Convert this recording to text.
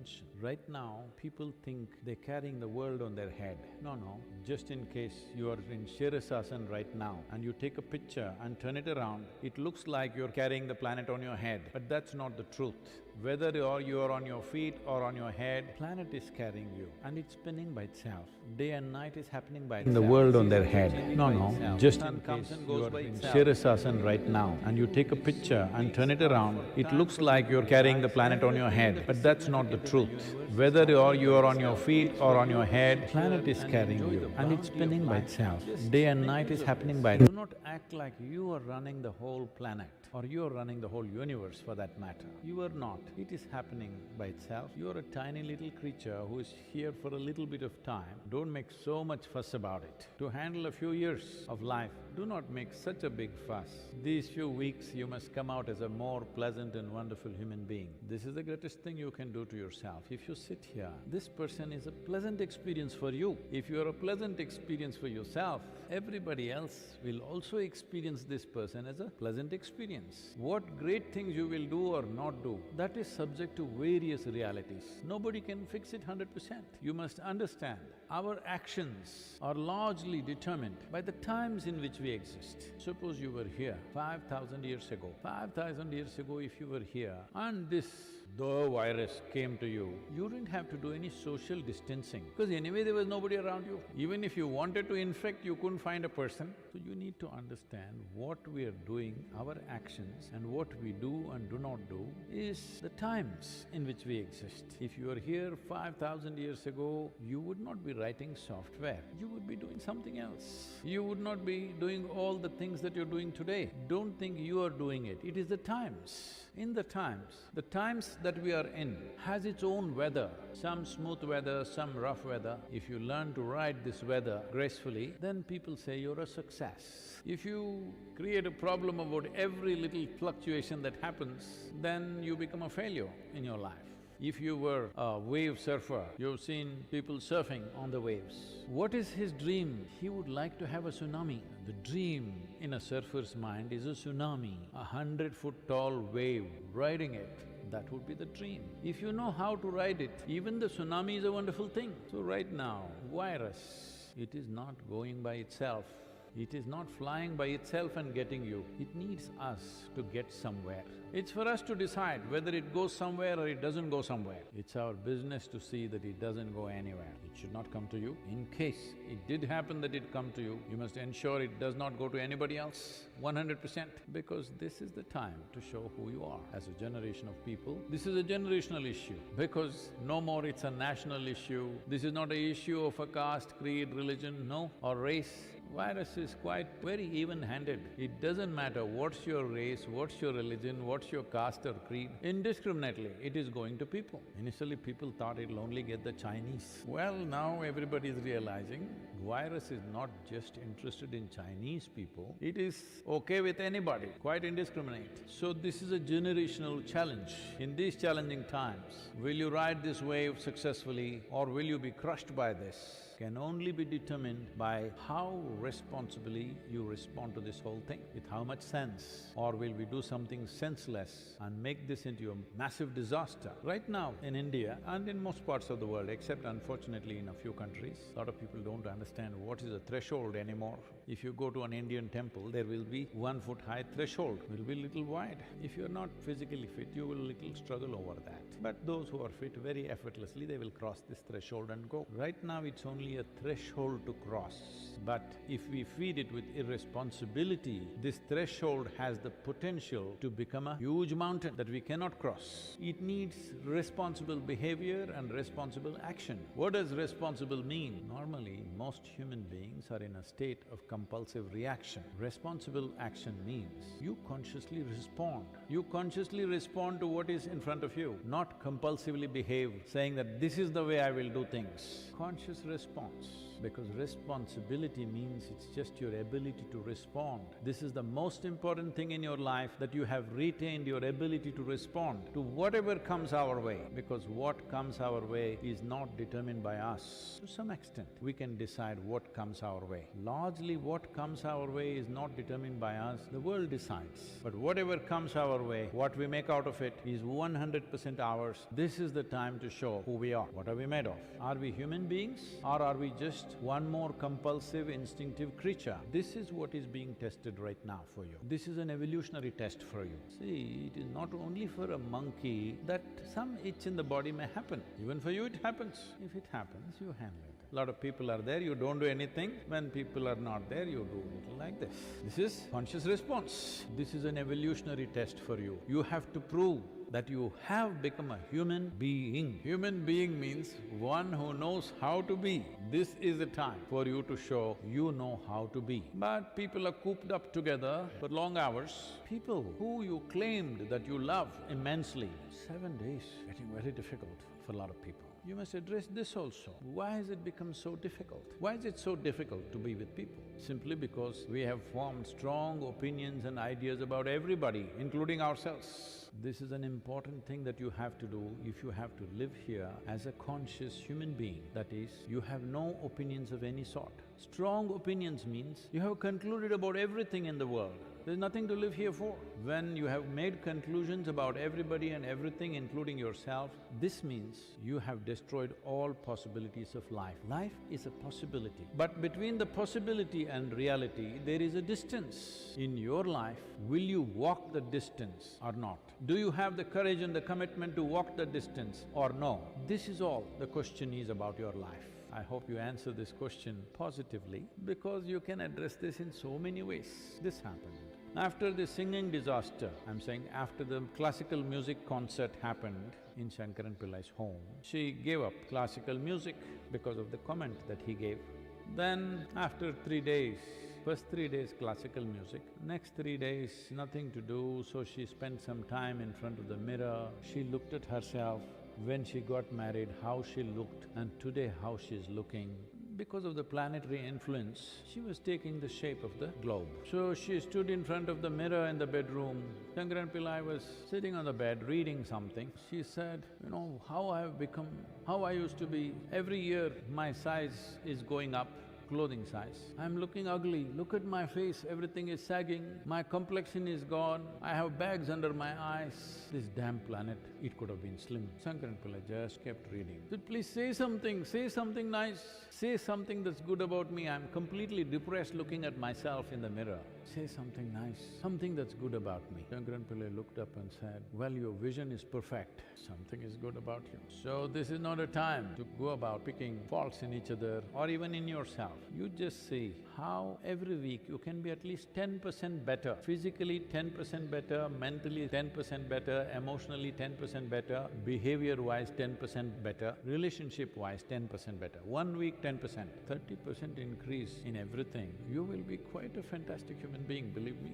attention. Right now, people think they're carrying the world on their head. No, just in case you are in Shirasasana right now and you take a picture and turn it around, it looks like you're carrying the planet on your head, but that's not the truth. Whether you are on your feet or on your head, planet is carrying you and it's spinning by itself. Day and night is happening by itself. The world on their head. No, just in case you are in Shirasasana right now and you take a picture and turn it around, it looks like you're carrying the planet on your head, but that's not the truth. Whether you are on your feet or on your head, planet is carrying you and it's spinning by itself. Day and night is happening by itself. Do not act like you are running the whole planet or you are running the whole universe for that matter. You are not. It is happening by itself. You are a tiny little creature who is here for a little bit of time. Don't make so much fuss about it. To handle a few years of life, do not make such a big fuss. These few weeks you must come out as a more pleasant and wonderful human being. This is the greatest thing you can do to yourself. If you sit here, this person is a pleasant experience for you. If you are a pleasant experience for yourself, everybody else will also experience this person as a pleasant experience. What great things you will do or not do, that is subject to various realities. Nobody can fix it 100%. You must understand, our actions are largely determined by the times in which we exist. Suppose you were here 5,000 years ago. 5,000 years ago, if you were here and the virus came to you, you didn't have to do any social distancing because anyway there was nobody around you. Even if you wanted to infect, you couldn't find a person. So you need to understand what we are doing, our actions and what we do and do not do is the times in which we exist. If you are here 5,000 years ago, you would not be writing software, you would be doing something else. You would not be doing all the things that you're doing today. Don't think you are doing it, it is the times. In the times that we are in has its own weather, some smooth weather, some rough weather. If you learn to ride this weather gracefully, then people say you're a success. If you create a problem about every little fluctuation that happens, then you become a failure in your life. If you were a wave surfer, you've seen people surfing on the waves. What is his dream? He would like to have a tsunami. The dream in a surfer's mind is a tsunami, 100-foot tall wave, riding it. That would be the dream. If you know how to ride it, even the tsunami is a wonderful thing. So right now, virus, it is not going by itself. It is not flying by itself and getting you. It needs us to get somewhere. It's for us to decide whether it goes somewhere or it doesn't go somewhere. It's our business to see that it doesn't go anywhere. It should not come to you. In case it did happen that it come to you, you must ensure it does not go to anybody else, 100%, because this is the time to show who you are as a generation of people. This is a generational issue because no more it's a national issue. This is not an issue of a caste, creed, religion, no, or race. Virus is quite very even-handed. It doesn't matter what's your race, what's your religion, what's your caste or creed, indiscriminately it is going to people. Initially people thought it'll only get the Chinese. Well, now everybody is realizing virus is not just interested in Chinese people, it is okay with anybody, quite indiscriminate. So this is a generational challenge. In these challenging times, will you ride this wave successfully or will you be crushed by this? Can only be determined by how responsibly you respond to this whole thing, with how much sense. Or will we do something senseless and make this into a massive disaster? Right now in India and in most parts of the world, except unfortunately in a few countries, a lot of people don't understand what is a threshold anymore. If you go to an Indian temple, there will be 1-foot high threshold, will be little wide. If you're not physically fit, you will little struggle over that. But those who are fit, very effortlessly, they will cross this threshold and go. Right now it's only a threshold to cross, but if we feed it with irresponsibility, this threshold has the potential to become a huge mountain that we cannot cross. It needs responsible behavior and responsible action. What does responsible mean? Normally, most human beings are in a state of compulsive reaction. Responsible action means you consciously respond. You consciously respond to what is in front of you, not compulsively behave, saying that this is the way I will do things. Conscious response response. Because responsibility means it's just your ability to respond. This is the most important thing in your life, that you have retained your ability to respond to whatever comes our way. Because what comes our way is not determined by us. To some extent, we can decide what comes our way. Largely what comes our way is not determined by us, the world decides. But whatever comes our way, what we make out of it is 100% ours. This is the time to show who we are. What are we made of? Are we human beings or are we just one more compulsive, instinctive creature? This is what is being tested right now for you. This is an evolutionary test for you. See, it is not only for a monkey that some itch in the body may happen. Even for you it happens. If it happens, you handle it. A lot of people are there, you don't do anything. When people are not there, you do little like this. This is conscious response. This is an evolutionary test for you. You have to prove that you have become a human being. Human being means one who knows how to be. This is the time for you to show you know how to be. But people are cooped up together for long hours. People who you claimed that you love immensely, 7 days, getting very difficult for a lot of people. You must address this also. Why has it become so difficult? Why is it so difficult to be with people? Simply because we have formed strong opinions and ideas about everybody, including ourselves. This is an important thing that you have to do if you have to live here as a conscious human being. That is, you have no opinions of any sort. Strong opinions means you have concluded about everything in the world. There's nothing to live here for. When you have made conclusions about everybody and everything, including yourself, this means you have destroyed all possibilities of life. Life is a possibility. But between the possibility and reality, there is a distance. In your life, will you walk the distance or not? Do you have the courage and the commitment to walk the distance or no? This is all the question is about your life. I hope you answer this question positively, because you can address this in so many ways. This happened. After the singing disaster, I'm saying after the classical music concert happened in Shankaran Pillai's home, she gave up classical music because of the comment that he gave. Then after 3 days, first 3 days classical music, next 3 days nothing to do, so she spent some time in front of the mirror. She looked at herself, when she got married, how she looked, and today how she's looking. Because of the planetary influence, she was taking the shape of the globe. So she stood in front of the mirror in the bedroom. Shankaran Pillai was sitting on the bed reading something. She said, you know, how I have become, how I used to be. Every year my size is going up, clothing size. I'm looking ugly, look at my face, everything is sagging, my complexion is gone, I have bags under my eyes. This damn planet, it could have been slim. Shankaran Pillai just kept reading. He said, please say something nice, say something that's good about me, I'm completely depressed looking at myself in the mirror. Say something nice, something that's good about me. Shankaran Pillai looked up and said, well, your vision is perfect, something is good about you. So this is not a time to go about picking faults in each other or even in yourself. You just see how every week you can be at least 10% better, physically 10% better, mentally 10% better, emotionally 10% better, behavior-wise 10% better, relationship-wise 10% better. 1 week 10%, 30% increase in everything, you will be quite a fantastic human being, believe me.